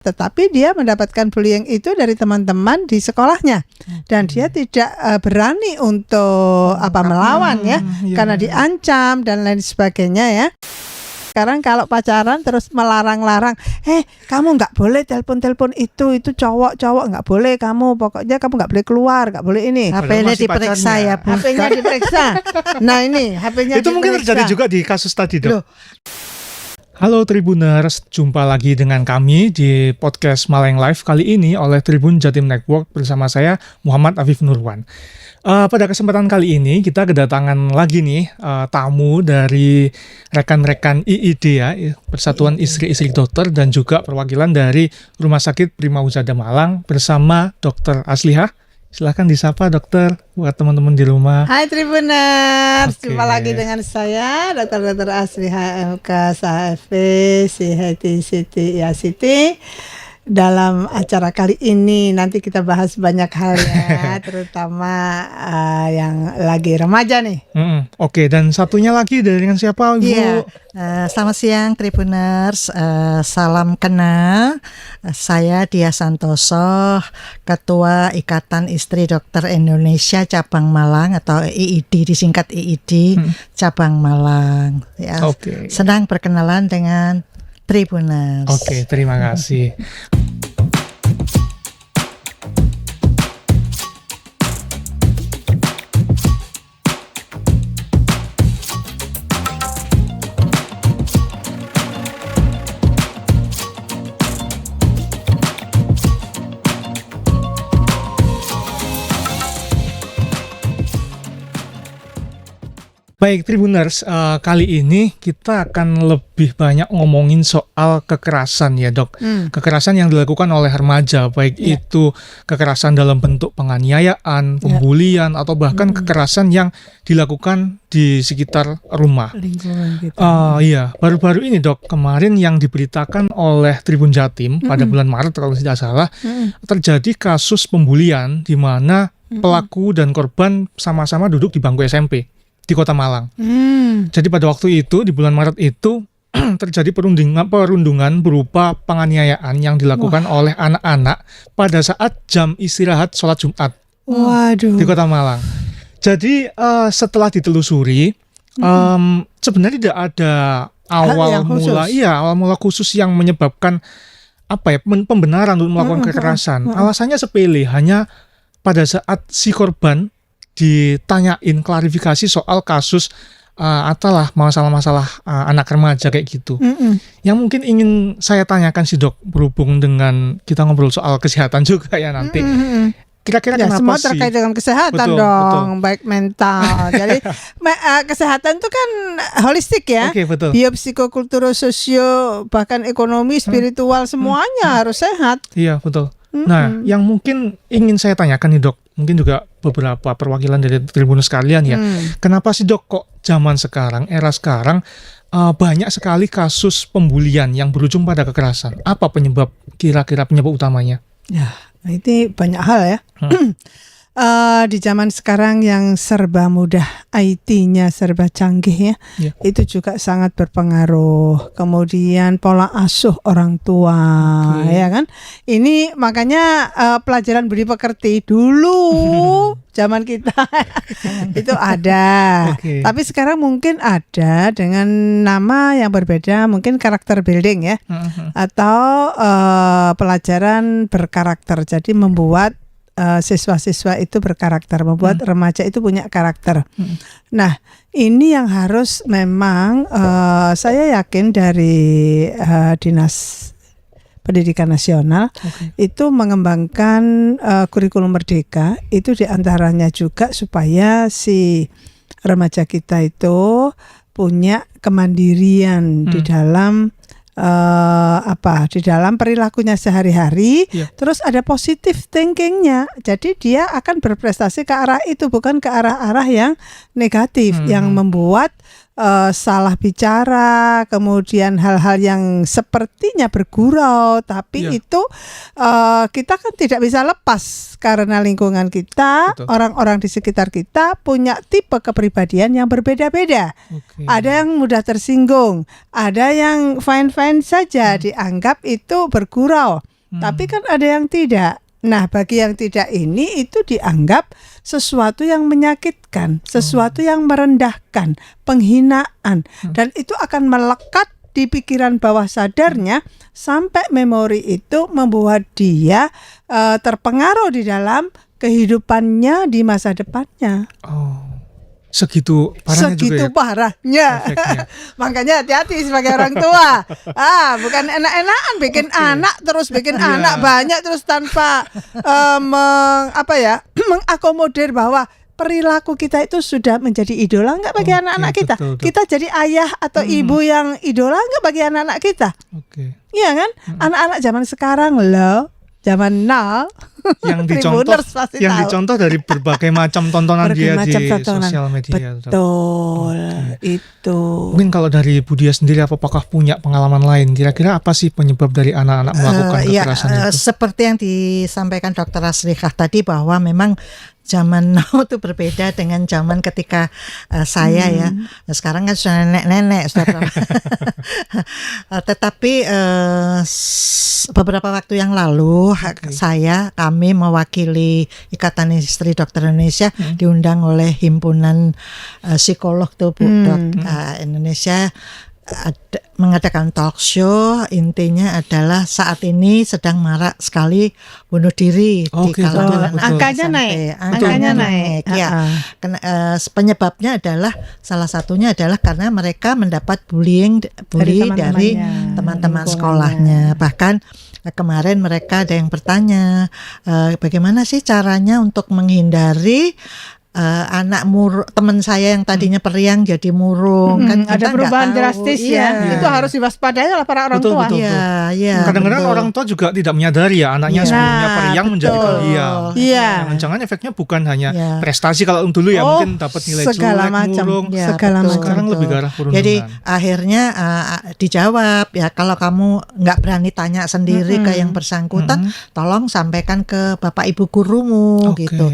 tetapi dia mendapatkan bullying itu dari teman-teman di sekolahnya dan dia tidak berani untuk melawan ya, karena diancam dan lain sebagainya ya. Sekarang kalau pacaran terus melarang-larang, kamu nggak boleh telepon itu cowok nggak boleh, pokoknya kamu nggak boleh keluar, nggak boleh ini. HP-nya diperiksa ya, Bu. HP-nya diperiksa. Nah ini HP-nya itu mungkin terjadi juga di kasus tadi, Dok. Halo Tribuners, jumpa lagi dengan kami di podcast Malang Live kali ini oleh Tribun Jatim Network bersama saya Muhammad Afif Nurwan. Pada kesempatan kali ini kita kedatangan lagi nih tamu dari rekan-rekan IID ya, Persatuan Istri-Istri Dokter, dan juga perwakilan dari Rumah Sakit Prima Husada Malang bersama Dr. Aslihah. Silahkan disapa dokter buat teman-teman di rumah. Hai Tribuners, jumpa lagi dengan saya Dr. Aslihah MK SHFV Siti Siti. Dalam acara kali ini nanti kita bahas banyak hal ya, terutama yang lagi remaja nih. Oke, dan satunya lagi dengan siapa, Ibu? Iya. Selamat siang Tribuners, salam kenal. Saya Dia Santoso, Ketua Ikatan Istri Dokter Indonesia Cabang Malang atau IID, disingkat IID Cabang Malang. Ya, senang berkenalan dengan Tribuners. Oke, terima kasih. Baik Tribuners, kali ini kita akan lebih banyak ngomongin soal kekerasan ya dok. Kekerasan yang dilakukan oleh remaja, baik itu kekerasan dalam bentuk penganiayaan, pembulian, atau bahkan kekerasan yang dilakukan di sekitar rumah. Lingkungan gitu. Iya, baru-baru ini dok, kemarin yang diberitakan oleh Tribun Jatim pada bulan Maret kalau tidak salah, terjadi kasus pembulian di mana pelaku dan korban sama-sama duduk di bangku SMP. Di Kota Malang. Jadi pada waktu itu di bulan Maret itu terjadi perundungan berupa penganiayaan yang dilakukan oleh anak-anak pada saat jam istirahat sholat Jumat. Waduh. Di Kota Malang. Jadi setelah ditelusuri sebenarnya tidak ada awal mula khusus yang menyebabkan pembenaran untuk melakukan kekerasan. Alasannya sepele, hanya pada saat si korban ditanyain klarifikasi soal kasus masalah-masalah anak remaja kayak gitu. Yang mungkin ingin saya tanyakan sih dok, berhubung dengan kita ngobrol soal kesehatan juga ya nanti. Kira-kira kenapa semua sih? terkait dengan kesehatan baik mental. Jadi kesehatan itu kan holistik ya. Betul. Biopsikokultural, sosio, bahkan ekonomi, spiritual, semuanya harus sehat. Iya betul. Nah, yang mungkin ingin saya tanyakan nih dok, mungkin juga beberapa perwakilan dari Tribunus sekalian ya. Kenapa sih dok kok zaman sekarang, era sekarang banyak sekali kasus pembulian yang berujung pada kekerasan? Apa kira-kira penyebab utamanya? Ya, itu banyak hal ya. Di zaman sekarang yang serba mudah, IT-nya serba canggih ya, itu juga sangat berpengaruh. Kemudian pola asuh orang tua, ya kan. Ini makanya pelajaran budi pekerti dulu zaman kita itu ada, tapi sekarang mungkin ada dengan nama yang berbeda, mungkin karakter building ya, atau pelajaran berkarakter. Jadi membuat siswa-siswa itu berkarakter, membuat remaja itu punya karakter. Nah, ini yang harus memang saya yakin dari Dinas Pendidikan Nasional itu mengembangkan kurikulum merdeka, itu diantaranya juga supaya si remaja kita itu punya kemandirian di dalam di dalam perilakunya sehari-hari, terus ada positive thinkingnya. Jadi dia akan berprestasi ke arah itu, bukan ke arah-arah yang negatif, yang membuat salah bicara, kemudian hal-hal yang sepertinya bergurau, tapi itu kita kan tidak bisa lepas karena lingkungan kita, orang-orang di sekitar kita punya tipe kepribadian yang berbeda-beda. Ada yang mudah tersinggung, ada yang fine-fine saja, dianggap itu bergurau. Tapi kan ada yang tidak. Nah, bagi yang tidak ini itu dianggap sesuatu yang menyakitkan, sesuatu yang merendahkan, penghinaan, dan itu akan melekat di pikiran bawah sadarnya sampai memori itu membuat dia terpengaruh di dalam kehidupannya di masa depannya. Segitu parahnya Segitu juga ya parahnya. efeknya. Makanya hati-hati sebagai orang tua. Bukan enak-enakan bikin anak terus bikin anak banyak terus tanpa mengakomodir bahwa perilaku kita itu sudah menjadi idola enggak bagi anak-anak kita. Betul. Kita jadi ayah atau ibu yang idola enggak bagi anak-anak kita. Iya kan? Anak-anak zaman sekarang loh, zaman now yang Tribuners pasti tahu. dicontoh dari berbagai macam tontonan dia di tontonan. sosial media. Betul, itu. Mungkin kalau dari Bu Dia sendiri, apakah punya pengalaman lain? Kira-kira apa sih penyebab dari anak-anak melakukan kekerasan itu? Seperti yang disampaikan Dr. Asrikah tadi, bahwa memang zaman now itu berbeda dengan zaman ketika saya ya. Sekarang kan sudah nenek-nenek, sudah tetapi beberapa waktu yang lalu kami mewakili Ikatan Istri Dokter Indonesia diundang oleh Himpunan Psikolog Indonesia mengadakan talk show. Intinya adalah saat ini sedang marak sekali bunuh diri di kalangan angkanya naik. Ya. Penyebabnya adalah salah satunya adalah karena mereka mendapat bully dari teman-teman sekolahnya. Bahkan kemarin mereka ada yang bertanya, bagaimana sih caranya untuk menghindari teman saya yang tadinya periang jadi murung. Kan ada perubahan drastis ya. Itu harus diwaspadai oleh para orang tua. Iya, kadang-kadang orang tua juga tidak menyadari ya anaknya sebelumnya periang menjadi pendiam. Jangan-jangan efeknya bukan hanya prestasi, kalau dulu ya mungkin dapat nilai segala jelek, macam. murung. Sekarang lebih ke arah perundungan. Jadi akhirnya dijawab ya, kalau kamu nggak berani tanya sendiri ke yang bersangkutan, tolong sampaikan ke bapak ibu gurumu gitu.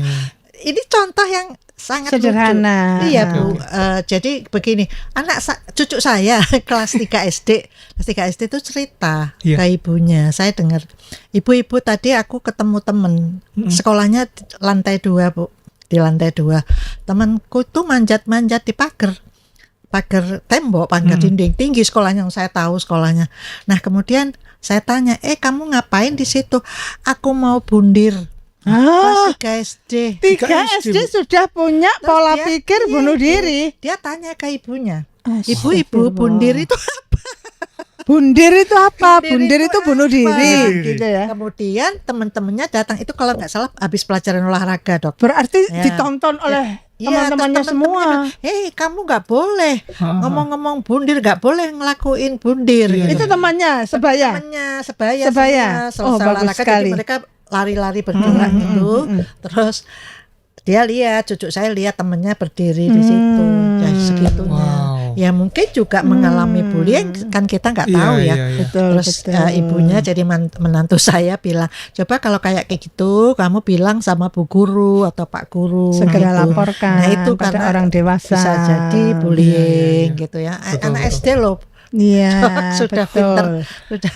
Ini contoh yang sangat sederhana. Lucu. Iya Bu. Jadi begini, cucu saya kelas 3 SD. Kelas 3 SD itu cerita ke ibunya. Saya dengar, ibu-ibu tadi aku ketemu temen sekolahnya lantai 2 Bu. Di lantai 2 temanku tuh manjat-manjat di pagar tembok, pagar dinding tinggi sekolahnya, yang saya tahu sekolahnya. Nah kemudian saya tanya, kamu ngapain di situ? Aku mau bundir. Kelas 3 SD. 3 SD sudah punya pola pikir bunuh diri. Dia tanya ke ibunya, ibu-ibu, bundir itu apa? Bundir itu apa? Bundir itu bunuh diri. Gitu ya. Kemudian teman-temannya datang, itu kalau nggak salah habis pelajaran olahraga, Dok. Berarti ditonton oleh teman-temannya semua. Kamu nggak boleh ngomong-ngomong bundir, nggak boleh ngelakuin bundir. Itu temannya sebaya. Sebaya. Selesai olahraga, jadi mereka lari-lari bergerak gitu. Terus dia lihat, cucu saya lihat temennya berdiri di situ. Jadi segitunya. Ya mungkin juga mengalami bullying, kan kita nggak tahu ya. Terus ibunya jadi menantu saya bilang, coba kalau kayak gitu kamu bilang sama bu guru atau pak guru, segera gitu. Laporkan. Nah itu pada karena orang dewasa bisa jadi bullying gitu ya. Anak SD loh. Sudah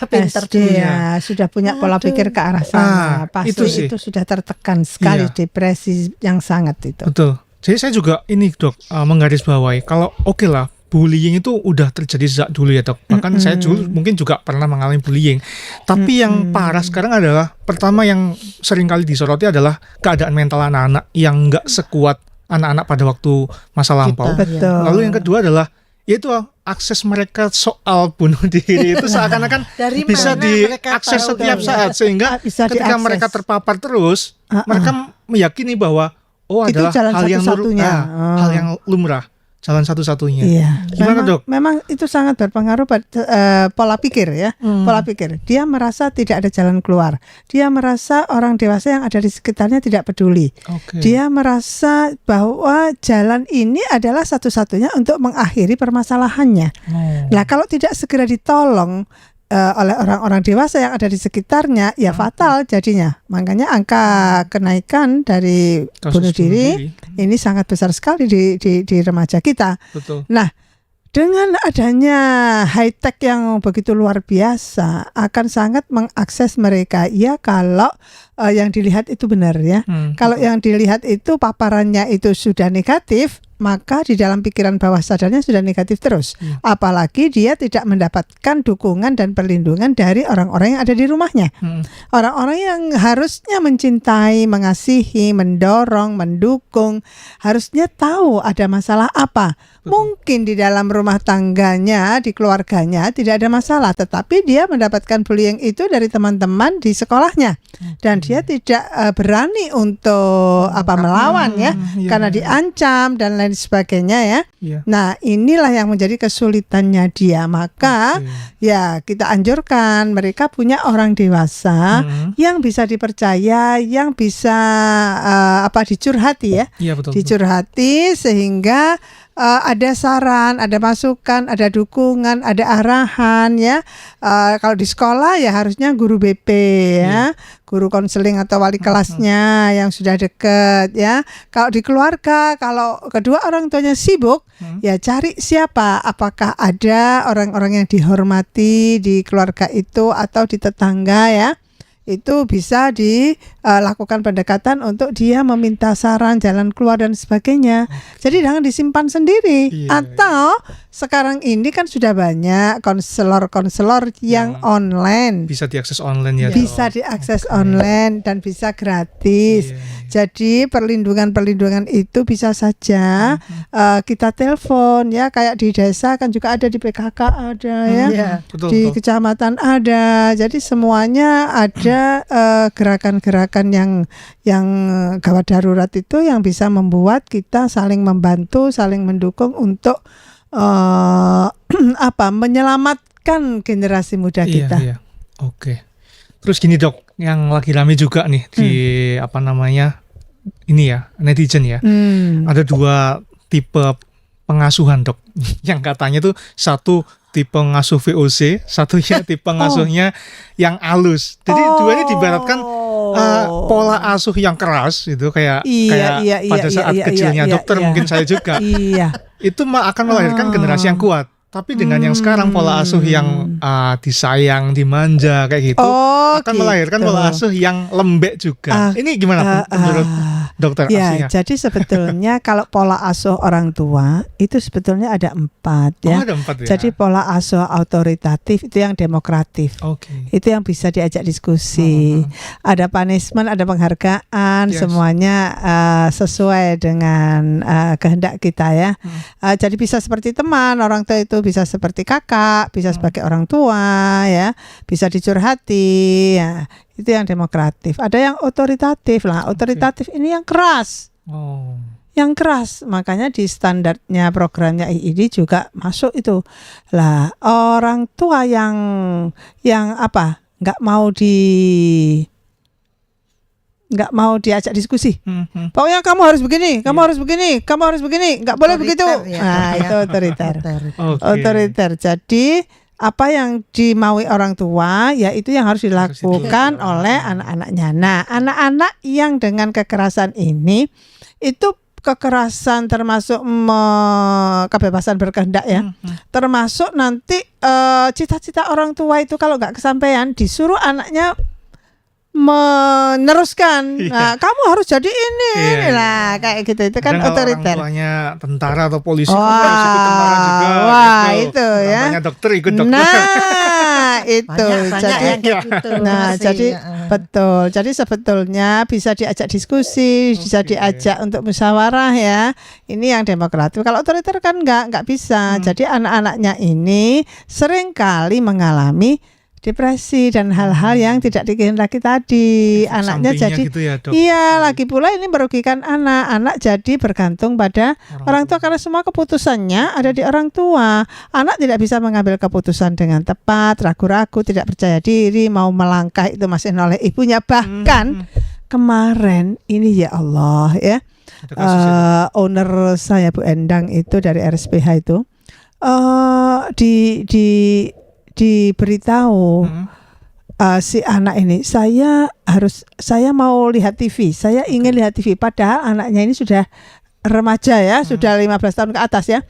pintar dia, sudah punya pola pikir ke arah sana. Pasti itu sudah tertekan sekali, depresi yang sangat itu. Betul. Jadi saya juga ini Dok, menggarisbawahi, kalau lah bullying itu udah terjadi sejak dulu ya Dok. Bahkan saya dulu mungkin juga pernah mengalami bullying. Tapi yang parah sekarang adalah, pertama yang sering kali disoroti adalah keadaan mental anak-anak yang nggak sekuat anak-anak pada waktu masa lampau. Lalu yang kedua adalah yaitu akses mereka soal bunuh diri itu seakan-akan bisa diakses setiap saat, sehingga ketika mereka terpapar terus, mereka meyakini bahwa adalah hal yang lumrah, jalan satu-satunya. Gimana Dok? Memang itu sangat berpengaruh pada pola pikir ya. Pola pikir. Dia merasa tidak ada jalan keluar. Dia merasa orang dewasa yang ada di sekitarnya tidak peduli. Dia merasa bahwa jalan ini adalah satu-satunya untuk mengakhiri permasalahannya. Nah, kalau tidak segera ditolong oleh orang-orang dewasa yang ada di sekitarnya, ya fatal jadinya. Makanya angka kenaikan dari bunuh diri ini sangat besar sekali di remaja kita. Betul. Nah, Dengan adanya high tech yang begitu luar biasa akan sangat mengakses mereka. Ya kalau yang dilihat itu benar ya. Kalau yang dilihat itu paparannya itu sudah negatif, maka di dalam pikiran bawah sadarnya sudah negatif terus. Apalagi dia tidak mendapatkan dukungan dan perlindungan dari orang-orang yang ada di rumahnya. Orang-orang yang harusnya mencintai, mengasihi, mendorong, mendukung, harusnya tahu ada masalah apa. Mungkin di dalam rumah tangganya, di keluarganya tidak ada masalah, tetapi dia mendapatkan bullying itu dari teman-teman di sekolahnya. Dan dia tidak berani untuk melawan ya, karena diancam dan lain sebagainya ya. Nah, inilah yang menjadi kesulitannya dia. Maka ya kita anjurkan mereka punya orang dewasa yang bisa dipercaya, yang bisa dicurhati ya. Dicurhati sehingga ada saran, ada masukan, ada dukungan, ada arahan ya. Kalau di sekolah ya harusnya guru BP ya, guru konseling atau wali kelasnya yang sudah dekat ya. Kalau di keluarga, kalau kedua orang tuanya sibuk, ya cari siapa, apakah ada orang-orang yang dihormati di keluarga itu atau di tetangga ya. Itu bisa dilakukan pendekatan untuk dia meminta saran, jalan keluar dan sebagainya. Jadi jangan disimpan sendiri. Atau sekarang ini kan sudah banyak konselor-konselor yang online. Bisa diakses online ya. Bisa diakses online dan bisa gratis. Jadi perlindungan itu bisa saja kita telepon ya, kayak di desa kan juga ada, di PKK ada ya, di kecamatan ada. Jadi semuanya ada gerakan-gerakan yang gawat darurat itu yang bisa membuat kita saling membantu, saling mendukung untuk menyelamatkan generasi muda kita. Iya. Oke. Terus gini Dok, yang lagi rame juga nih di ini ya, netizen ya. Ada 2 tipe pengasuhan Dok. Yang katanya tuh satu tipe ngasuh VOC, satunya tipe ngasuhnya yang halus. Jadi dua ini diibaratkan pola asuh yang keras itu kayak pada saat kecilnya dokter mungkin saya juga. Itu akan melahirkan generasi yang kuat. Tapi dengan yang sekarang pola asuh yang disayang, dimanja kayak gitu akan melahirkan pola asuh yang lembek juga. Ini gimana menurut dokter ya, jadi sebetulnya kalau pola asuh orang tua itu sebetulnya ada 4 ya. Ada 4 ya. Jadi pola asuh autoritatif itu yang demokratif. Itu yang bisa diajak diskusi. Ada punishment, ada penghargaan, semuanya sesuai dengan kehendak kita ya. Jadi bisa seperti teman, orang tua itu bisa seperti kakak, bisa sebagai orang tua ya, bisa dicurhati ya. Itu yang demokratif. Ada yang otoritatif lah. Otoritatif ini yang keras. Yang keras. Makanya di standarnya programnya IID juga masuk itu. Lah, orang tua yang nggak mau diajak diskusi. Pokoknya kamu harus begini, kamu harus begini, kamu harus begini, nggak boleh begitu. Nah, itu otoriter. Otoriter. Jadi apa yang dimaui orang tua, ya itu yang harus dilakukan oleh anak-anaknya. Nah, anak-anak yang dengan kekerasan ini, itu kekerasan termasuk kebebasan berkehendak ya, termasuk nanti cita-cita orang tua itu kalau nggak kesampaian, disuruh anaknya meneruskan. Nah, kamu harus jadi ini. Nah, kayak gitu. Itu kan otoriter. Orang tuanya tentara atau polisi, harus ikut tentara juga. Wah, gitu. Itu ya. Namanya dokter ikut dokter. Nah, itu. Jadi betul. Jadi sebetulnya bisa diajak diskusi, bisa diajak untuk musyawarah ya. Ini yang demokratis. Kalau otoriter kan nggak bisa. Jadi anak-anaknya ini seringkali mengalami depresi dan hal-hal yang tidak dikehendaki tadi. Anaknya jadi gitu ya, Dok? Iya, lagi pula ini merugikan anak jadi bergantung pada orang tua karena semua keputusannya ada di orang tua. Anak tidak bisa mengambil keputusan dengan tepat, ragu-ragu, tidak percaya diri, mau melangkah itu masih oleh ibunya. Bahkan kemarin ini ya Allah ya, owner saya Bu Endang itu dari RSPH itu diberitahu si anak ini, saya mau lihat TV, saya ingin lihat TV, padahal anaknya ini sudah remaja ya, sudah 15 tahun ke atas ya.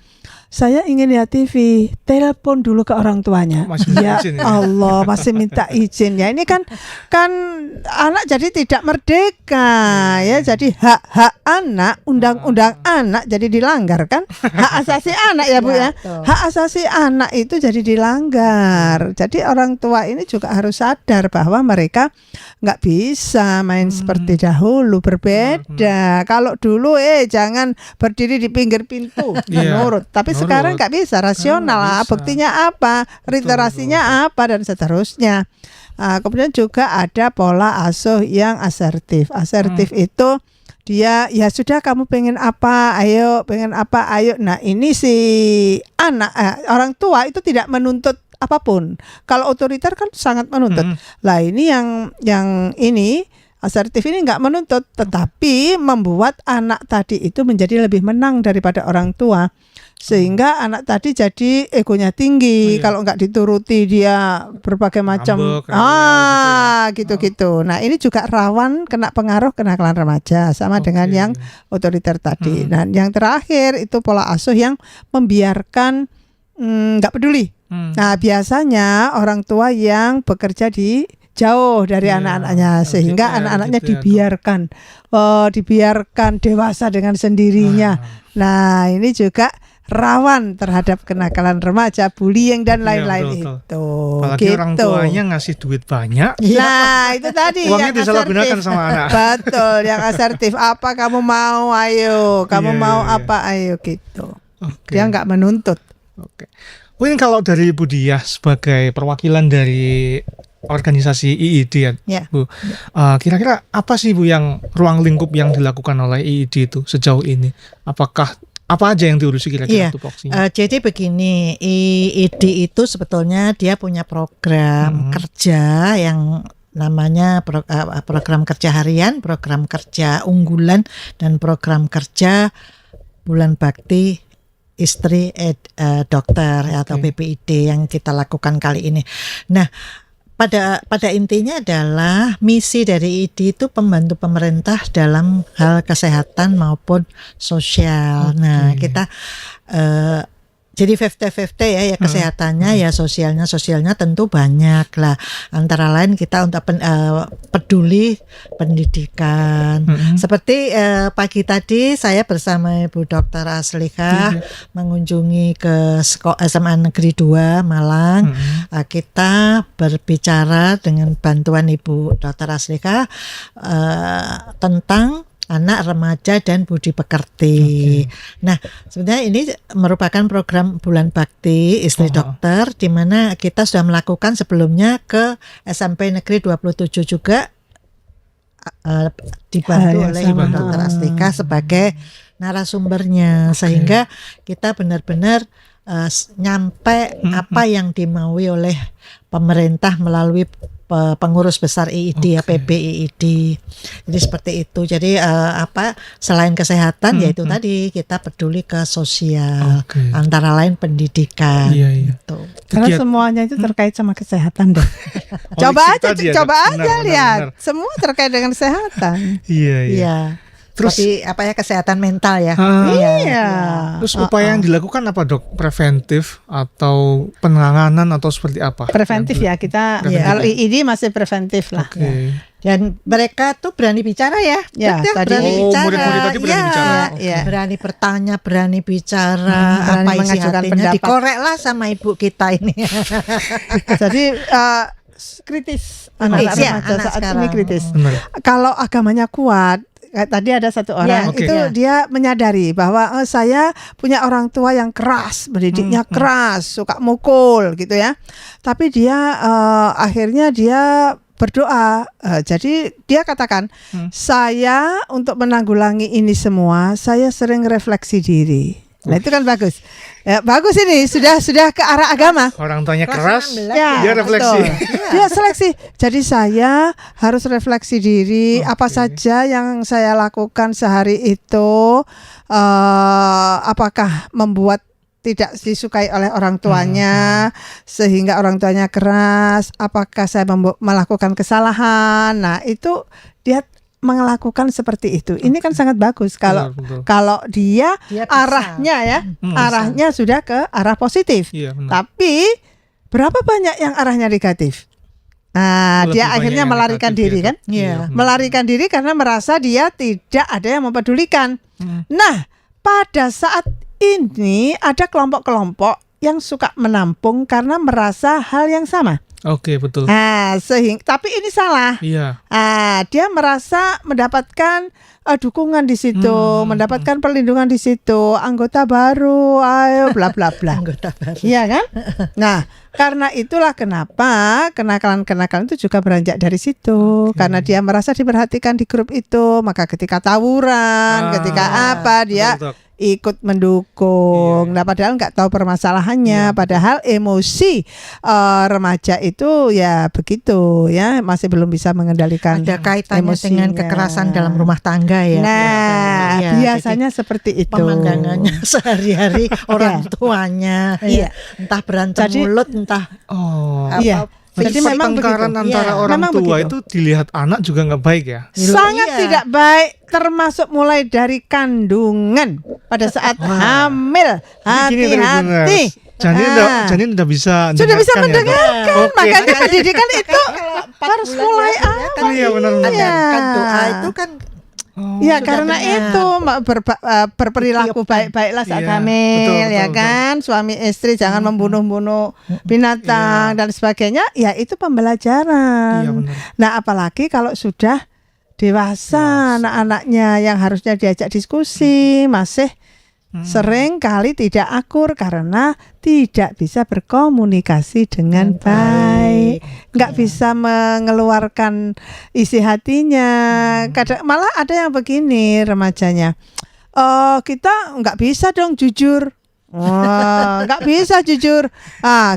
saya ingin lihat TV, telepon dulu ke orang tuanya. Ya Allah, masih minta izin. Ya ini kan anak jadi tidak merdeka ya. Jadi hak anak, undang-undang anak jadi dilanggar kan? Hak asasi anak ya Bu ya. Hak asasi anak itu jadi dilanggar. Jadi orang tua ini juga harus sadar bahwa mereka nggak bisa main seperti dahulu, berbeda. Kalau dulu jangan berdiri di pinggir pintu, nurut. Tapi sekarang nggak bisa, rasional. Buktinya apa? Literasinya apa dan seterusnya. Kemudian juga ada pola asuh yang asertif. Asertif itu dia ya sudah kamu pengen apa, ayo pengen apa, ayo. Nah ini si anak orang tua itu tidak menuntut apapun. Kalau otoriter kan sangat menuntut. Lah ini yang ini asertif ini nggak menuntut, tetapi membuat anak tadi itu menjadi lebih menang daripada orang tua, sehingga anak tadi jadi egonya tinggi. Kalau nggak dituruti dia berbagai macam gitu. Nah ini juga rawan kena pengaruh kenakalan remaja, sama dengan yang otoriter tadi. Dan yang terakhir itu pola asuh yang membiarkan nggak peduli. Nah biasanya orang tua yang bekerja di jauh dari anak-anaknya, sehingga anak-anaknya dibiarkan dewasa dengan sendirinya. Nah ini juga rawan terhadap kenakalan remaja, bullying dan lain-lain itu. Apalagi orang tuanya ngasih duit banyak. Nah itu tadi uangnya disalahgunakan sama anak. Betul, yang asertif. Apa kamu mau? Ayo. Kamu mau apa? Ayo gitu. Dia nggak menuntut. Mungkin kalau dari Bu Diah sebagai perwakilan dari organisasi IID ya, Bu. Kira-kira apa sih Bu yang ruang lingkup yang dilakukan oleh IID itu sejauh ini? Apakah apa aja yang diurusi kira-kira tupoksinya? Jadi begini, IID itu sebetulnya dia punya program kerja yang namanya program kerja harian, program kerja unggulan, dan program kerja bulan bakti istri dokter atau PPID yang kita lakukan kali ini. Nah, pada intinya adalah misi dari IID itu membantu pemerintah dalam hal kesehatan maupun sosial. Nah, kita jadi 50-50 ya kesehatannya, ya sosialnya tentu banyak lah. Antara lain kita untuk peduli pendidikan. Seperti pagi tadi saya bersama Ibu Dr. Aslika mengunjungi ke SMA Negeri 2 Malang. Kita berbicara dengan bantuan Ibu Dr. Aslika tentang anak, remaja, dan budi pekerti. Nah, sebenarnya ini merupakan program bulan bakti istri dokter, di mana kita sudah melakukan sebelumnya ke SMP Negeri 27 juga, dibantu oleh Ibu Dr. Aslika sebagai narasumbernya, sehingga kita benar-benar nyampe apa yang dimaui oleh pemerintah melalui pengurus besar IID ya, PBIID. Jadi seperti itu. Jadi selain kesehatan yaitu tadi kita peduli ke sosial, antara lain pendidikan. Gitu. Karena semuanya itu terkait sama kesehatan deh. Coba aja lihat. Semua terkait dengan kesehatan. Iya. Terus kesehatan mental ya. Terus upaya yang dilakukan apa dok? Preventif atau penanganan atau seperti apa? Preventif ya kita. Kalau IID masih preventif lah. Dan mereka tuh berani bicara ya. Berani bicara. Murid-murid tadi berani bicara. Berani bertanya, berani bicara, apa isi hatinya, dikorek lah sama ibu kita ini. Jadi kritis anak saat ini kritis. Kalau agamanya kuat, tadi ada satu orang dia menyadari bahwa saya punya orang tua yang keras, mendidiknya keras, suka mukul gitu ya. Tapi dia akhirnya dia berdoa. Jadi dia katakan, saya untuk menanggulangi ini semua, saya sering refleksi diri. Nah itu kan bagus. Bagus ini sudah ke arah agama. Orang tuanya keras, dia refleksi. Dia seleksi. Jadi saya harus refleksi diri, apa saja yang saya lakukan sehari itu, apakah membuat tidak disukai oleh orang tuanya sehingga orang tuanya keras, apakah saya melakukan kesalahan. Nah itu dia melakukan seperti itu. Ini kan sangat bagus kalau Betul. kalau dia Dia bisa. arahnya ya, arahnya sudah ke arah positif. Iya, benar. Tapi berapa banyak yang arahnya negatif? Nah, Lebih dia banyak akhirnya yang melarikan negatif diri ya, kan? Dok? Iya. benar. Melarikan diri karena merasa dia tidak ada yang mempedulikan. Nah, pada saat ini ada kelompok-kelompok yang suka menampung karena merasa hal yang sama. Oke, betul. Tapi ini salah. Iya. Dia merasa mendapatkan dukungan di situ, mendapatkan perlindungan di situ, anggota baru, ayo bla bla bla. Anggota baru. Iya kan? Nah, karena itulah kenapa kenakalan-kenakalan itu juga beranjak dari situ. Karena dia merasa diperhatikan di grup itu, maka ketika tawuran, ketika apa dia Betul, Dok. ikut mendukung. Nah, padahal nggak tahu permasalahannya. Padahal emosi remaja itu ya begitu ya, masih belum bisa mengendalikan. Ada kaitannya emosinya. dengan kekerasan dalam rumah tangga ya. Nah, Iya, biasanya seperti jadi itu. pemandangannya sehari-hari orang tuanya, Iya. entah berantem Jadi- mulut, entah Oh. Iya. Jadi Jadi memang pertengkaran begitu. antara Iya, orang memang tua begitu. itu dilihat anak juga nggak baik ya. Sangat Iya. tidak baik, termasuk mulai dari kandungan pada saat hamil. Gini, Hati-hati. Janin udah bisa Sudah bisa dengarkan ya, Dok? mendengarkan. Oke. Makanya pendidikan itu kalau 4 harus bulan mulai ya, kan Iya, benar-benar. Iya. kan doa itu kan Ya sudah karena benar. itu berperilaku baik-baiklah saat Iya, hamil, betul, ya betul, kan, suami istri jangan membunuh-bunuh binatang dan sebagainya. Ya itu pembelajaran. Iya, benar. Nah apalagi kalau sudah dewasa anak-anaknya yang harusnya diajak diskusi masih sering kali tidak akur karena tidak bisa berkomunikasi dengan baik, nggak bisa mengeluarkan isi hatinya. Kadang malah ada yang begini remajanya, kita nggak bisa dong jujur. Wah, nggak bisa jujur.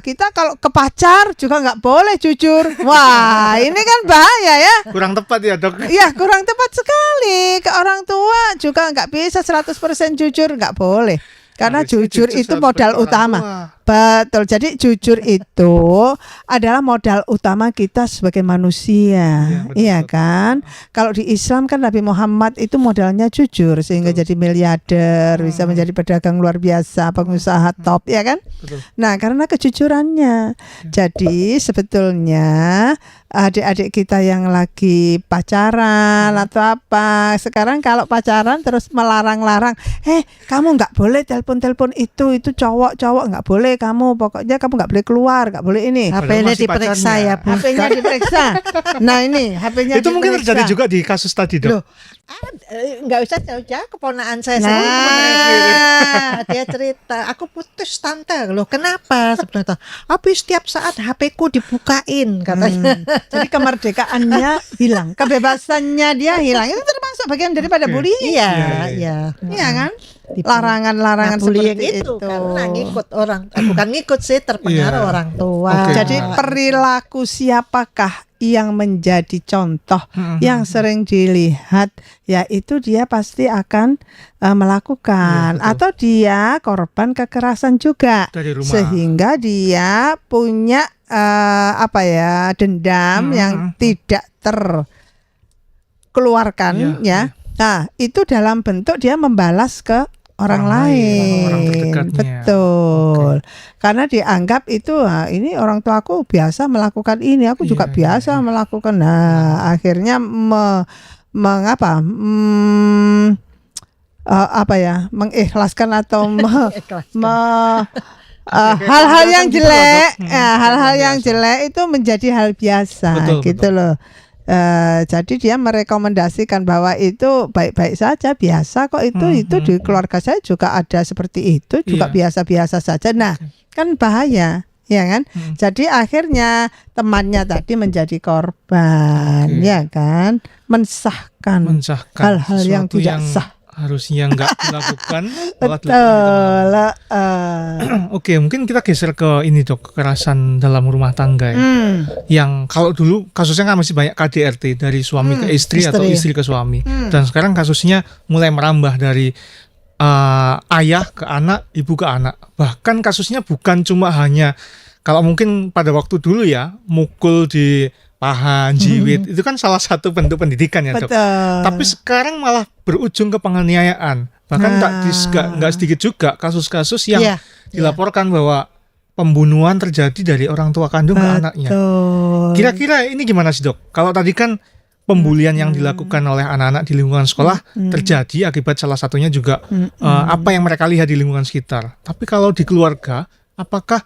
Kita kalau ke pacar juga nggak boleh jujur. Wah, ini kan bahaya ya. Kurang tepat ya, Dok. Ya kurang tepat sekali. Ke orang tua juga nggak bisa 100% jujur, nggak boleh. Karena Harusnya jujur jujur itu 100% modal orang utama. tua. Betul. Jadi jujur itu adalah modal utama kita sebagai manusia. Iya, betul, Iya betul. kan? Kalau di Islam kan Nabi Muhammad itu modalnya jujur sehingga jadi miliarder, bisa menjadi pedagang luar biasa, pengusaha top, ya kan? Betul. Nah, karena kejujurannya. Jadi sebetulnya adik-adik kita yang lagi pacaran atau apa, sekarang kalau pacaran terus melarang-larang, kamu nggak boleh telepon itu cowok nggak boleh, kamu pokoknya kamu nggak boleh keluar, nggak boleh ini. HP-nya masih diperiksa pacarnya. ya, Bu. HP-nya diperiksa. Nah ini HP-nya Itu mungkin diperiksa. terjadi juga di kasus tadi, Dok. Loh, nggak usah jauh-jauh, keponaan saya Nah. sendiri. Dia cerita, aku putus tante. Loh kenapa? Sebenarnya habis setiap saat HP-ku dibukain katanya. Jadi kemerdekaannya hilang, kebebasannya dia hilang. Itu termasuk bagian daripada Oke. bullying. Iya, Iya, iya. Iya kan? Larangan-larangan Nah, bullying seperti itu itu. karena ngikut orang, bukan ngikut sih, terpengaruh Iya. orang tua. Oke. Jadi perilaku siapakah yang menjadi contoh yang sering dilihat, yaitu dia pasti akan melakukan, Iya, betul. atau dia korban kekerasan juga, Dari rumah. sehingga dia punya dendam yang tidak terkeluarkan, Iya, ya. Nah, itu dalam bentuk dia membalas ke orang Orang lain, orang lain. terdekatnya. Betul. Karena dianggap itu ini orang tua aku biasa melakukan ini, aku juga Iya, biasa melakukan. Nah, akhirnya mengikhlaskan atau hal-hal yang gitu loh, jelek, Dok. hal-hal yang Biasa. jelek itu menjadi hal biasa, Betul, gitu loh. Jadi dia merekomendasikan bahwa itu baik-baik saja, biasa kok itu di keluarga saya juga ada seperti itu, juga Iya. biasa-biasa saja. Nah, kan bahaya, ya kan? Jadi akhirnya temannya tadi menjadi korban, Oke. ya kan? Mensahkan Mensahkan hal-hal yang sesuatu tidak sah. harusnya nggak dilakukan. malah dilakukan. Betul. Oke, mungkin kita geser ke ini, Dok, kekerasan dalam rumah tangga ya. Yang kalau dulu kasusnya kan masih banyak KDRT dari suami ke istri atau istri ke suami. Dan sekarang kasusnya mulai merambah dari ayah ke anak, ibu ke anak. Bahkan kasusnya bukan cuma hanya, kalau mungkin pada waktu dulu ya, mukul di pahan, jiwit, itu kan salah satu bentuk pendidikan ya, Dok. Tapi sekarang malah berujung ke penganiayaan. Bahkan nggak sedikit juga kasus-kasus yang dilaporkan bahwa pembunuhan terjadi dari orang tua kandung ke anaknya. Kira-kira ini gimana sih, Dok? Kalau tadi kan pembulian yang dilakukan oleh anak-anak di lingkungan sekolah terjadi akibat salah satunya juga apa yang mereka lihat di lingkungan sekitar. Tapi kalau di keluarga, apakah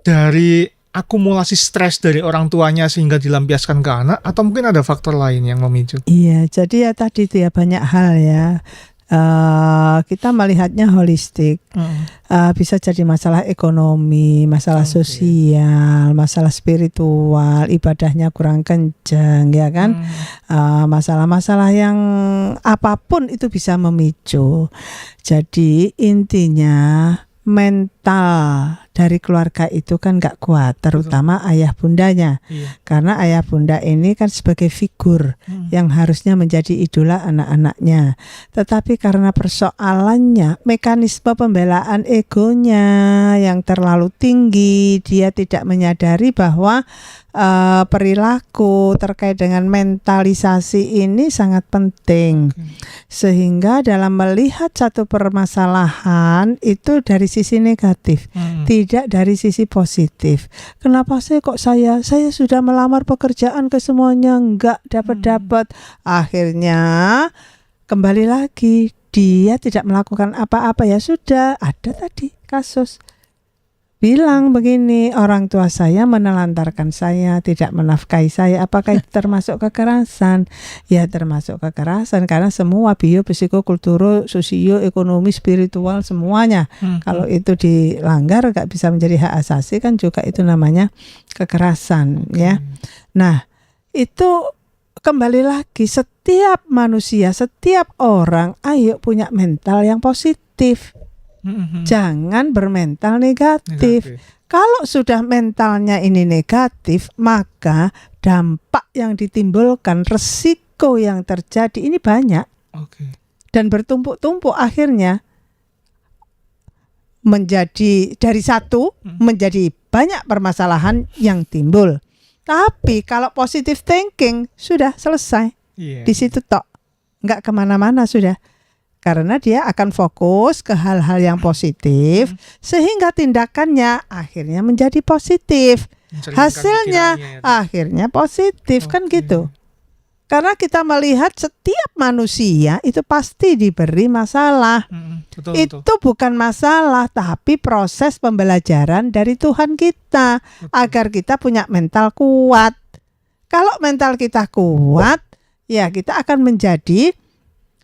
dari akumulasi stres dari orang tuanya sehingga dilampiaskan ke anak, atau mungkin ada faktor lain yang memicu? Iya, jadi ya tadi itu ya banyak hal ya. Kita melihatnya holistik. Bisa jadi masalah ekonomi, masalah sosial, masalah spiritual, ibadahnya kurang kencang, ya kan? Masalah-masalah yang apapun itu bisa memicu. Jadi intinya mental dari keluarga itu kan gak kuat, terutama ayah bundanya. Karena ayah bunda ini kan sebagai figur yang harusnya menjadi idola anak-anaknya. Tetapi karena persoalannya mekanisme pembelaan egonya yang terlalu tinggi, dia tidak menyadari bahwa perilaku terkait dengan mentalisasi ini sangat penting. Sehingga dalam melihat satu permasalahan itu dari sisi negatif, tidak dari sisi positif. Kenapa sih kok saya sudah melamar pekerjaan ke semuanya enggak dapat-dapat. Akhirnya kembali lagi dia tidak melakukan apa-apa, ya sudah ada tadi kasus. Bilang begini, orang tua saya menelantarkan saya, tidak menafkahi saya. Apakah itu termasuk kekerasan? Ya termasuk kekerasan, karena semua biopsikokultural, sosio, ekonomi, spiritual semuanya. Kalau itu dilanggar gak bisa menjadi hak asasi kan juga itu namanya kekerasan, ya. Nah, itu kembali lagi setiap manusia, setiap orang ayo punya mental yang positif. Jangan bermental negatif. Kalau sudah mentalnya ini negatif, maka dampak yang ditimbulkan, resiko yang terjadi ini banyak. Dan bertumpuk-tumpuk akhirnya menjadi dari satu menjadi banyak permasalahan yang timbul. Tapi kalau positive thinking sudah selesai. Di situ tok, nggak kemana-mana sudah. Karena dia akan fokus ke hal-hal yang positif, sehingga tindakannya akhirnya menjadi positif. Hasilnya akhirnya positif, kan gitu. Karena kita melihat setiap manusia itu pasti diberi masalah. Itu bukan masalah, tapi proses pembelajaran dari Tuhan kita. Agar kita punya mental kuat. Kalau mental kita kuat, ya kita akan menjadi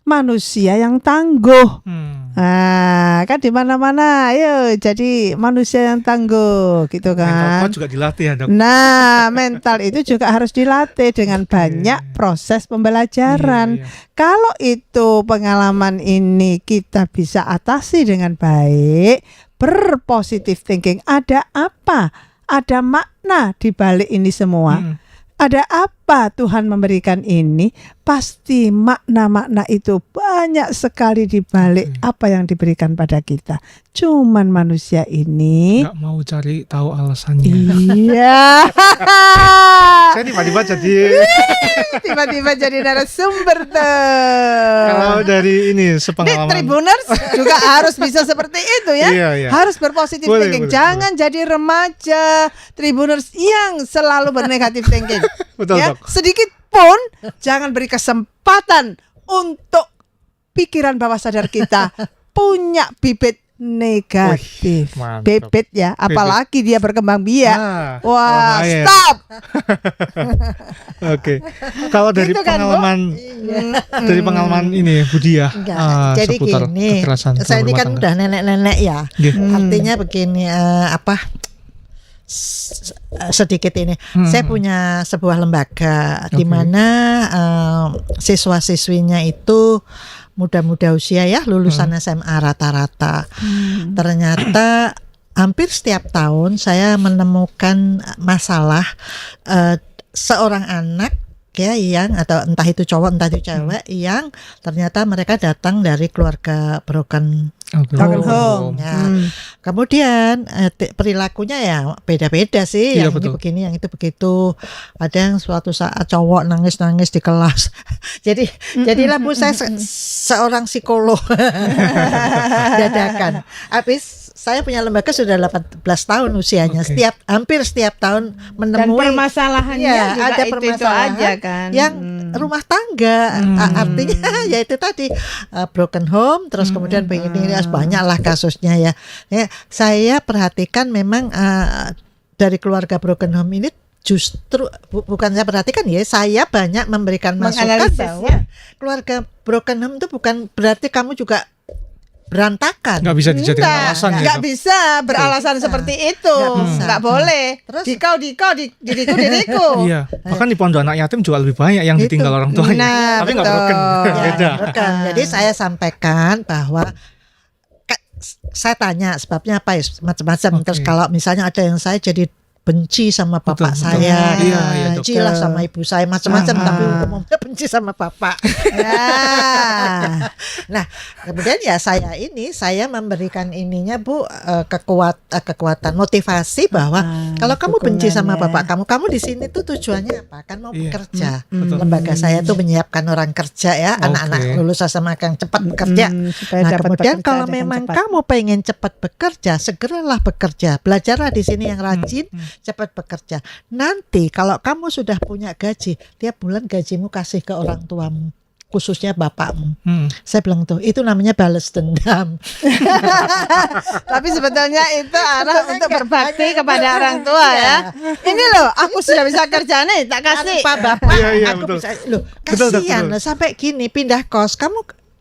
manusia yang tangguh. Nah, kan di mana-mana ayo jadi manusia yang tangguh gitu kan. Mental juga dilatih ya, Dok. Nah, mental itu juga harus dilatih dengan banyak proses pembelajaran. Kalau itu pengalaman ini kita bisa atasi dengan baik, berpositif thinking, ada apa? Ada makna di balik ini semua. Ada apa Tuhan memberikan ini? Pasti makna-makna itu banyak sekali di balik apa yang diberikan pada kita. Cuman manusia ini nggak mau cari tahu alasannya. Iya. Saya tiba-tiba jadi narasumber tuh. Kalau dari ini sepengalaman Tribuners juga harus bisa seperti itu ya. Iya. Harus berpositif thinking. Jangan jadi remaja Tribuners yang selalu bernegatif thinking. Betul, ya, Dok. sedikit pun jangan beri kesempatan untuk pikiran bawah sadar kita punya bibit negatif. Bibit ya, apalagi dia berkembang biak. Wah, stop. Oke. Kalau dari Gitu kan, pengalaman dari pengalaman ini Budi ya, jadi seputar gini, kekerasan saya ini kan rumah tangga. udah nenek-nenek ya. Artinya begini, sedikit ini, saya punya sebuah lembaga di mana siswa-siswinya itu muda-muda usia ya, lulusan SMA rata-rata. Ternyata hampir setiap tahun saya menemukan masalah seorang anak ya yang, atau entah itu cowok entah itu cewek, yang ternyata mereka datang dari keluarga broken Broken home. Ya. Kemudian perilakunya ya beda-beda sih. Iya, Yang betul. ini begini, yang itu begitu. Ada yang suatu saat cowok nangis-nangis di kelas. Jadilah Bu saya seorang psikolog dadakan. Habis saya punya lembaga sudah 18 tahun usianya. Oke. Hampir setiap tahun Dan menemui permasalahannya Iya, juga ada itu permasalahan aja kan. yang rumah tangga. Artinya ya itu tadi broken home, terus kemudian begini banyaklah kasusnya ya. Saya perhatikan memang dari keluarga broken home ini justru bukan saya perhatikan ya, saya banyak memberikan masukan Menganalisis, bahwa keluarga broken home itu bukan berarti kamu juga berantakan. Nggak bisa dijadikan Enggak, alasan ya. nggak bisa beralasan Bisa. seperti itu, Nggak bisa. nggak boleh. Terus- diriku. Iya, bahkan di pondok anak yatim juga lebih banyak yang Itu. ditinggal orang tuanya. Nah, Tapi nggak betul. broken. Ya, Beda. Bukan. Jadi saya sampaikan bahwa saya tanya sebabnya apa ya macam-macam. Oke. Terus kalau misalnya ada yang saya jadi benci sama bapak Betul, saya, betul. Iya, iya, benci lah betul. sama ibu saya macam-macam, Ah. tapi umumnya benci sama bapak. Ya. Nah, kemudian ya saya memberikan ininya Bu kekuatan motivasi bahwa kalau kamu benci sama bapak kamu di sini tuh tujuannya apa? Kan mau Iya. bekerja. Betul. Lembaga saya tuh menyiapkan orang kerja ya, anak-anak lulus SMA yang cepat bekerja. Supaya Nah, dapat kemudian bekerja kalau dengan memang cepat. kamu pengen cepat bekerja, segeralah bekerja. Belajarlah di sini yang rajin, cepat bekerja. Nanti kalau kamu sudah punya gaji, tiap bulan gajimu kasih ke orang tuamu, khususnya bapakmu. Saya bilang tuh, itu namanya balas dendam. Tapi sebetulnya itu arah untuk berbakti hanya kepada itu. orang tua Iya. ya. Ini loh, aku sudah bisa kerja nih, tak kasih. Tanpa bapak, Iya, iya, aku betul. bisa. Loh, Betul, kasihan betul. loh, sampai gini pindah kos.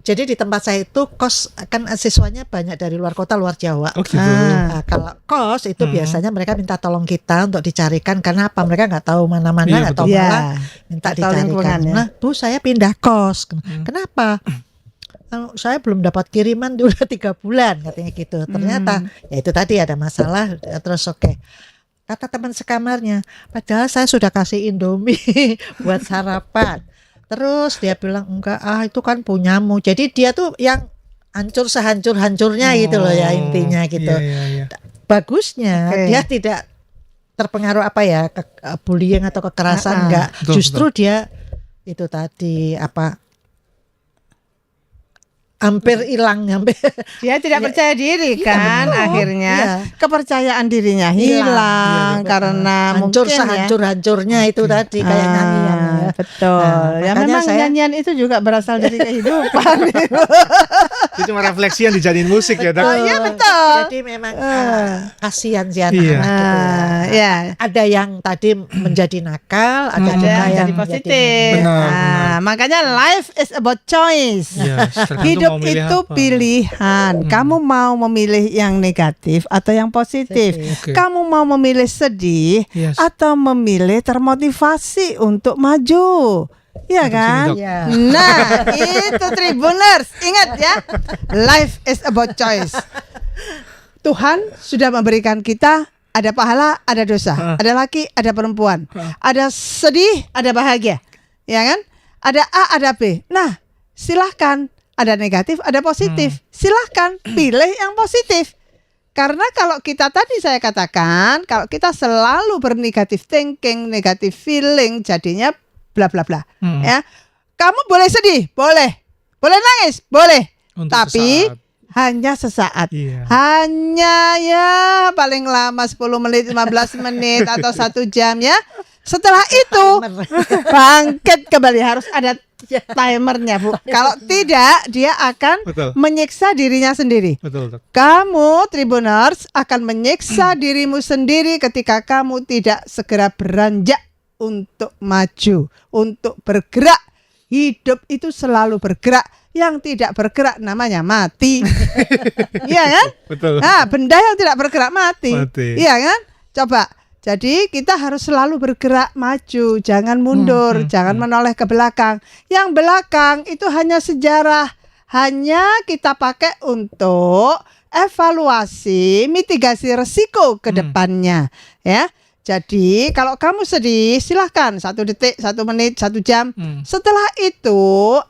Jadi di tempat saya itu kos kan siswanya banyak dari luar kota, luar Jawa. Oh gitu. Nah, kalau kos itu biasanya mereka minta tolong kita untuk dicarikan karena apa? Mereka nggak tahu mana-mana, Iya, nggak tahu betul. malah minta Nggak tahu lingkungan, dicarikan. ya. Nah, Bu saya pindah kos. Kenapa? Saya belum dapat kiriman udah 3 bulan katanya gitu. Ternyata ya itu tadi ada masalah. Terus oke. Kata teman sekamarnya, padahal saya sudah kasih Indomie buat sarapan. Terus dia bilang enggak, itu kan punyamu. Jadi dia tuh yang hancur sehancur-hancurnya gitu loh ya intinya gitu. Iya. Bagusnya Oke. dia tidak terpengaruh apa ya bullying atau kekerasan enggak. Betul, Justru dia itu tadi apa hampir hilang Dia tidak percaya diri kan betul. akhirnya. Iya. Kepercayaan dirinya hilang Iya, karena hancur mungkin ya. sehancur-hancurnya itu tadi kayak nyanyian ya. Betul. Nah, Ya makanya memang saya- nyanyian itu juga berasal dari kehidupan. Itu cuma refleksi yang dijadiin musik ya, Dak. Oh, iya, betul. Jadi memang kasihan sih anak-anak Iya. gitu ya. Ya. Ada yang tadi menjadi nakal, ada Ada juga yang yang jadi positif. Benar, Makanya life is about choice. Yes, tergantung Hidup mau milih itu apa. pilihan. Kamu mau memilih yang negatif atau yang positif. Oke. Kamu mau memilih sedih Yes. atau memilih termotivasi untuk maju. Iya Untuk kan? sini, Dok. Iya. Nah, itu Tribuners. Ingat ya. Life is about choice. Tuhan sudah memberikan kita ada pahala, ada dosa. Ada laki, ada perempuan. Ada sedih, ada bahagia. Ya kan? Ada A, ada B. Nah, silahkan. Ada negatif, ada positif. Silahkan pilih yang positif. Karena kalau kita tadi saya katakan, kalau kita selalu bernegatif thinking, negatif feeling, jadinya bla bla bla. Ya, kamu boleh sedih, boleh nangis, boleh. Untuk Tapi sesaat. hanya sesaat. Iya. Hanya ya paling lama 10 menit, 15 menit atau 1 jam ya. Setelah itu bangkit kembali, harus ada timernya, Bu. Kalau tidak, dia akan Betul. menyiksa dirinya sendiri. Betul, Dok. Kamu Tribuners akan menyiksa dirimu sendiri ketika kamu tidak segera beranjak untuk maju, untuk bergerak. Hidup itu selalu bergerak. Yang tidak bergerak namanya mati. Iya kan? Betul. Nah, benda yang tidak bergerak mati. Mati. Iya kan? Coba. Jadi kita harus selalu bergerak maju, jangan mundur, jangan menoleh ke belakang. Yang belakang itu hanya sejarah, hanya kita pakai untuk evaluasi, mitigasi resiko ke depannya, ya. Jadi kalau kamu sedih, silahkan 1 detik, 1 menit, 1 jam. Setelah itu,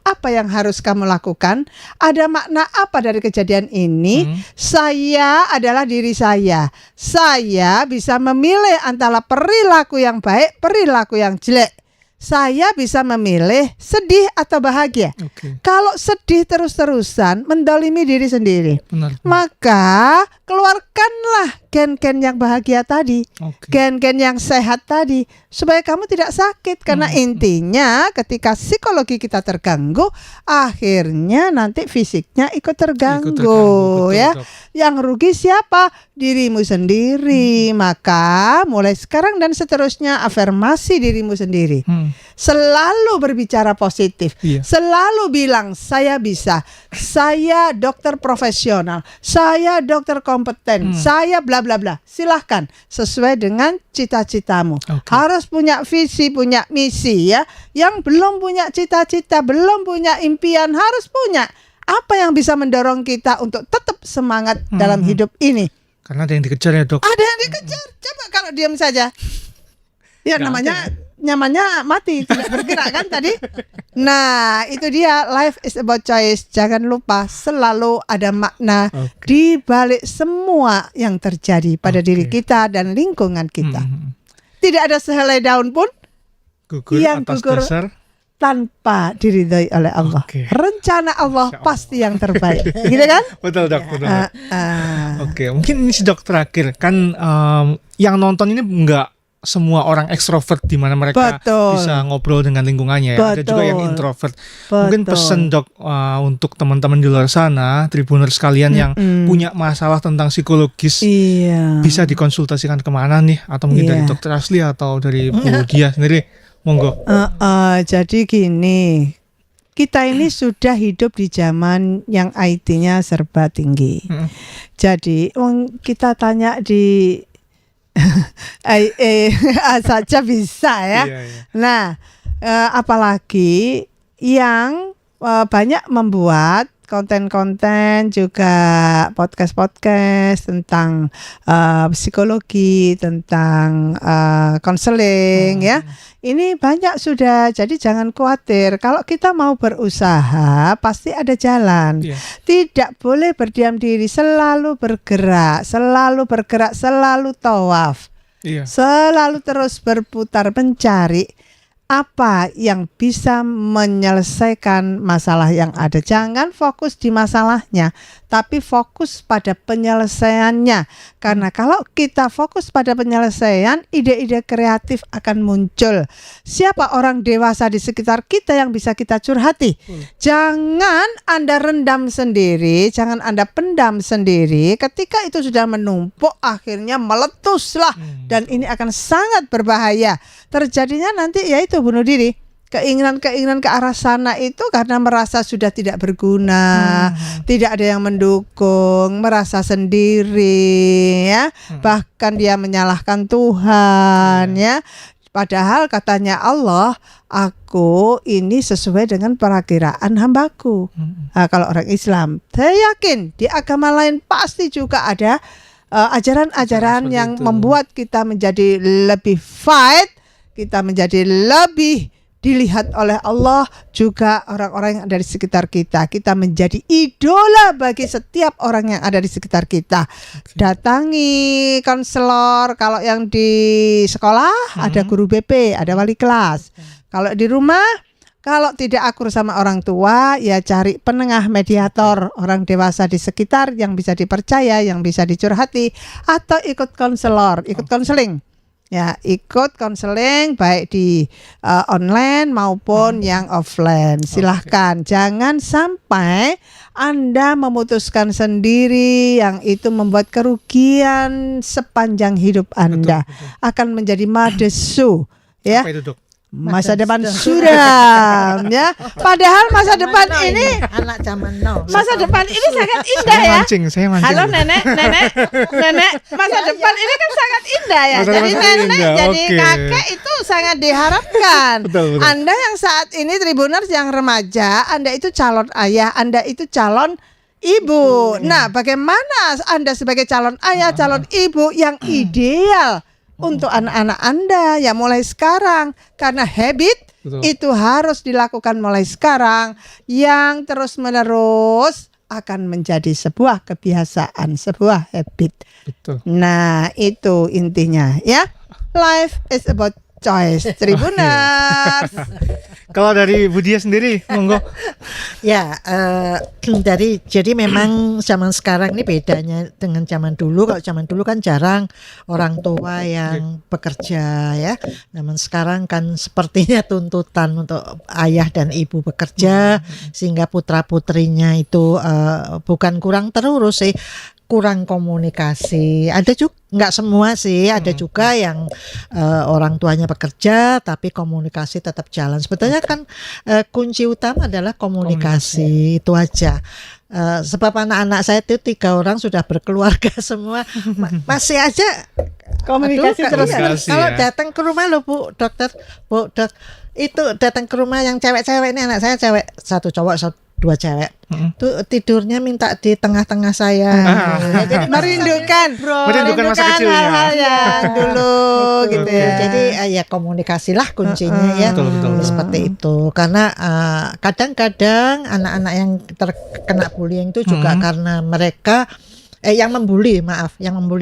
apa yang harus kamu lakukan? Ada makna apa dari kejadian ini? Saya adalah diri saya. Saya bisa memilih antara perilaku yang baik, perilaku yang jelek. Saya bisa memilih sedih atau bahagia. Kalau sedih terus-terusan, mendolimi diri sendiri. Maka keluarkanlah gen-gen yang bahagia tadi, gen-gen yang sehat tadi, supaya kamu tidak sakit. Karena intinya ketika psikologi kita terganggu, akhirnya nanti fisiknya ikut terganggu, ya. Yang rugi siapa? Dirimu sendiri. Maka mulai sekarang dan seterusnya, afirmasi dirimu sendiri. Selalu berbicara positif, selalu bilang saya bisa, saya dokter profesional, saya dokter kompeten, saya bla bla bla. Silahkan sesuai dengan cita-citamu. Harus punya visi, punya misi, ya. Yang belum punya cita-cita, belum punya impian, harus punya. Apa yang bisa mendorong kita untuk tetap semangat dalam hidup ini? Karena ada yang dikejar ya, Dok. Ada yang dikejar. Coba kalau diam saja, ya namanya nyamannya mati, tidak bergerak kan tadi. Nah, itu dia, life is about choice. Jangan lupa selalu ada makna di balik semua yang terjadi pada diri kita dan lingkungan kita. Tidak ada sehelai daun pun yang gugur tanpa diridhoi oleh Allah. Rencana Allah pasti yang terbaik. Gitu kan? Betul, Dok. Oke, mungkin ini si Dok terakhir. Kan yang nonton ini enggak semua orang ekstrovert di mana mereka bisa ngobrol dengan lingkungannya, ya. Ada juga yang introvert. Mungkin pesan, Dok, untuk teman-teman di luar sana, tribuners sekalian yang punya masalah tentang psikologis, bisa dikonsultasikan kemana nih? Atau mungkin dari Dr. Asli atau dari Bu Dia sendiri, monggo. Jadi gini, kita ini sudah hidup di zaman yang IT-nya serba tinggi. Jadi kita tanya di saja bisa, ya. Nah, apalagi yang banyak membuat konten-konten, juga podcast-podcast tentang psikologi, tentang konseling, ya. Ini banyak sudah, jadi jangan khawatir. Kalau kita mau berusaha, pasti ada jalan. Tidak boleh berdiam diri, selalu bergerak, selalu tawaf. Selalu terus berputar mencari apa yang bisa menyelesaikan masalah yang ada. Jangan fokus di masalahnya, tapi fokus pada penyelesaiannya. Karena kalau kita fokus pada penyelesaian, ide-ide kreatif akan muncul. Siapa orang dewasa di sekitar kita yang bisa kita curhati? Jangan Anda rendam sendiri, jangan Anda pendam sendiri. Ketika itu sudah menumpuk, akhirnya meletuslah. Dan ini akan sangat berbahaya. Terjadinya nanti yaitu bunuh diri. Keinginan-keinginan ke arah sana itu karena merasa sudah tidak berguna, tidak ada yang mendukung, merasa sendiri, ya. Bahkan dia menyalahkan Tuhan, ya. Padahal katanya Allah, aku ini sesuai dengan perakiraan hambaku. Nah, kalau orang Islam, saya yakin di agama lain pasti juga ada ajaran-ajaran yang membuat kita menjadi lebih fight, kita menjadi lebih dilihat oleh Allah, juga orang-orang yang ada di sekitar kita. Kita menjadi idola bagi setiap orang yang ada di sekitar kita. Datangi konselor, kalau yang di sekolah ada guru BP, ada wali kelas. Kalau di rumah, kalau tidak akur sama orang tua, ya cari penengah, mediator, orang dewasa di sekitar yang bisa dipercaya, yang bisa dicurhati, atau ikut konselor, ikut konseling. Ya, ikut konseling baik di online maupun yang offline. Silahkan, jangan sampai Anda memutuskan sendiri yang itu membuat kerugian sepanjang hidup Anda. Akan menjadi madesu, ya. Apa itu, Dok? Masa depan suram, ya. Padahal masa depan ini anak zaman now. Masa depan ini sangat indah, ya. Saya mancing. Halo nenek. Masa depan ini kan sangat indah, ya. Jadi nenek, jadi kakek itu sangat diharapkan. Betul. Anda yang saat ini tribuners yang remaja, Anda itu calon ayah, Anda itu calon ibu. Nah, bagaimana Anda sebagai calon ayah, calon ibu yang ideal untuk anak-anak Anda ya mulai sekarang, karena habit itu harus dilakukan mulai sekarang, yang terus-menerus akan menjadi sebuah kebiasaan, sebuah habit. Betul. Nah, itu intinya ya. Life is about choice, Tribuners. Kalau dari Bu Dia sendiri, monggo. Ya, jadi memang zaman sekarang ini bedanya dengan zaman dulu. Kalau zaman dulu kan jarang orang tua yang bekerja ya. Zaman sekarang kan sepertinya tuntutan untuk ayah dan ibu bekerja, sehingga putra-putrinya itu bukan kurang terurus sih, kurang komunikasi. Ada juga, nggak semua sih, ada juga yang orang tuanya bekerja tapi komunikasi tetap jalan. Sebetulnya kan kunci utama adalah komunikasi. Itu aja. Sebab anak-anak saya itu 3 orang sudah berkeluarga semua, masih aja Komunikasi terus. Kalau datang ke rumah loh Bu Dokter, itu datang ke rumah yang cewek-cewek, ini anak saya cewek, 1 cowok 2 cewek. Tuh tidurnya minta di tengah-tengah saya. Jadi merindukan masa kecilnya. hal-hal yang dulu gitu ya. Jadi ya komunikasilah kuncinya ya. Betul. Seperti itu. Karena kadang-kadang anak-anak yang terkena bullying itu juga karena mereka yang membuli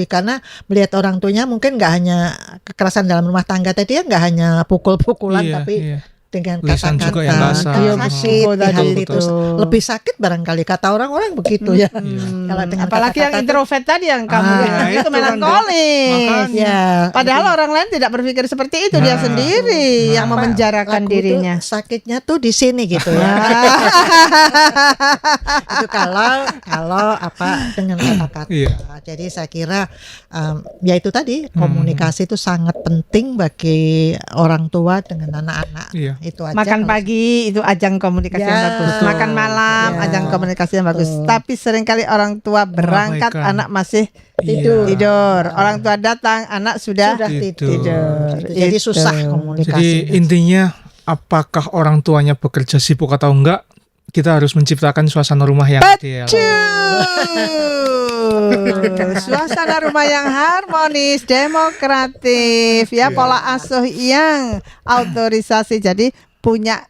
karena melihat orang tuanya mungkin nggak hanya kekerasan dalam rumah tangga tadi ya, nggak hanya pukul-pukulan tapi dengan kata-kata dia sakit di hati itu lebih sakit barangkali, kata orang-orang begitu ya. Kalau dengan apalagi yang introvert tadi yang kamu itu melankolis ya. Padahal orang lain tidak berpikir seperti itu, dia sendiri yang memenjarakan dirinya. Sakitnya tuh di sini gitu ya. Itu kalau dengan kata-kata. Jadi saya kira ya itu tadi, komunikasi itu sangat penting bagi orang tua dengan anak-anak. Itu aja. Makan pagi itu ajang komunikasi yang bagus. Makan malam ajang komunikasi yang bagus. Tapi seringkali orang tua berangkat, anak masih tidur. Orang tua datang, anak sudah tidur. Jadi susah komunikasi. Jadi intinya, apakah orang tuanya bekerja sibuk atau enggak, kita harus menciptakan suasana rumah yang ideal. Suasana rumah yang harmonis, demokratif, ya, pola asuh yang autorisasi, jadi punya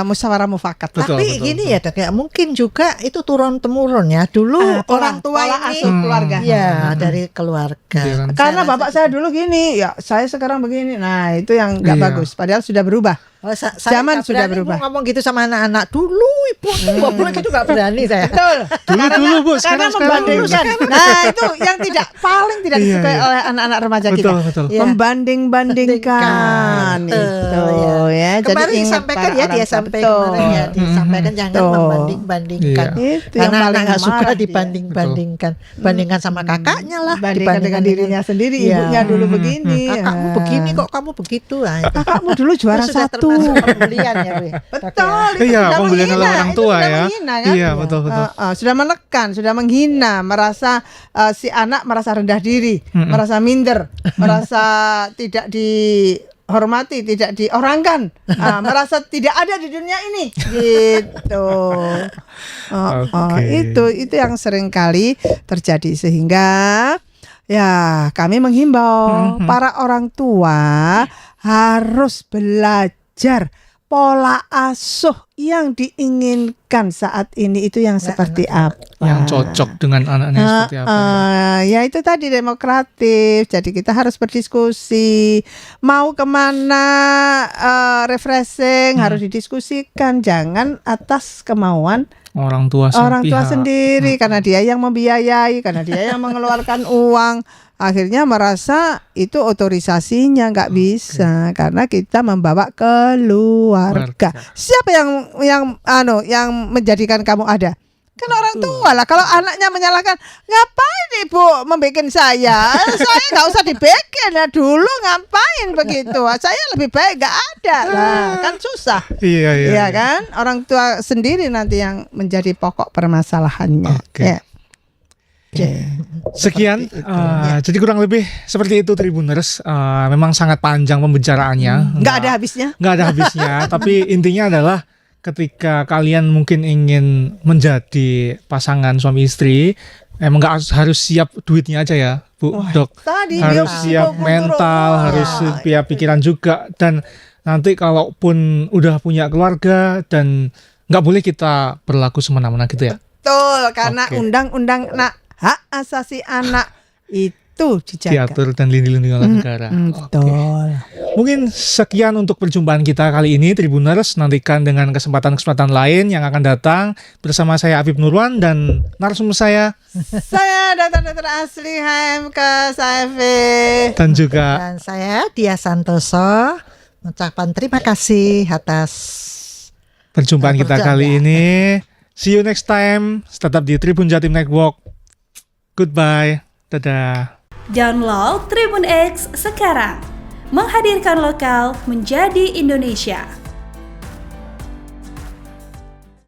musyawarah mufakat. Tapi gini ya Dok, ya mungkin juga itu turun temurun ya. Dulu orang tua pola asuh keluarga. Ya, dari keluarga. Karena bapak saya dulu gini, ya saya sekarang begini. Nah, itu yang nggak bagus. Padahal sudah berubah. Zaman sudah berubah. Ngomong gitu sama anak-anak dulu, ibu nggak boleh gitu, nggak berani saya. Betul. Dulu Bu, karena membandingkan. Nah, itu yang paling tidak disukai oleh anak-anak remaja kita. Betul. Membanding-bandingkan itu ya. Kemarin Jadi disampaikan ya, dia sampaikan kemarin ya, disampaikan jangan membanding-bandingkan. Karena anak nggak suka dibanding-bandingkan. Bandingkan sama kakaknya lah, bandingkan dengan dirinya sendiri. Ibunya dulu begini. Kakakmu begini kok kamu begitu. Kakakmu dulu juara 1. Pembelian ya, betul. Iya, pembelian oleh orang tua ya. Menghina, kan? Iya, betul. Sudah menekan, sudah menghina, merasa si anak merasa rendah diri, merasa minder, merasa tidak dihormati, tidak diorangkan, merasa tidak ada di dunia ini, gitu. Itu yang sering kali terjadi, sehingga ya kami menghimbau para orang tua harus belajar pola asuh yang diinginkan saat ini itu yang seperti apa, yang cocok dengan anaknya seperti apa. Ya itu tadi, demokratif. Jadi kita harus berdiskusi mau kemana, refreshing harus didiskusikan, jangan atas kemauan orang tua sendiri, karena dia yang membiayai, karena dia yang mengeluarkan uang. Akhirnya merasa itu otorisasinya, nggak bisa, karena kita membawa keluarga. Siapa yang menjadikan kamu ada? Kan orang tua lah. Kalau anaknya menyalahkan, ngapain ibu membikin saya nggak usah dibikin ya dulu, ngapain begitu? Saya lebih baik nggak ada. Nah, kan susah. Iya kan? Orang tua sendiri nanti yang menjadi pokok permasalahannya. Ya. Sekian, jadi kurang lebih seperti itu Tribuners. Memang sangat panjang pembicaraannya, nggak ada habisnya. Tapi intinya adalah ketika kalian mungkin ingin menjadi pasangan suami istri, emang nggak harus siap duitnya aja ya, Bu Dok. Tadi Harus dia siap mental, harus siap pikiran juga. Dan nanti kalaupun udah punya keluarga dan nggak boleh kita berlaku semena-mena gitu ya. Betul, karena Oke. undang-undang hak asasi anak itu dijaga. Diatur dan dilindungi oleh negara. Oke. Betul. Mungkin sekian untuk perjumpaan kita kali ini, Tribuners. Nantikan dengan kesempatan-kesempatan lain yang akan datang bersama saya Afif Nurwan dan narasumber saya Saya Dr. Asli HMK SAFV. dan juga Dan saya Dia Santoso mengucapkan terima kasih atas perjumpaan kita kali ini. See you next time. Tetap di Tribun Jatim Network. Goodbye. Dadah. Download Tribun X sekarang. Menghadirkan lokal menjadi Indonesia.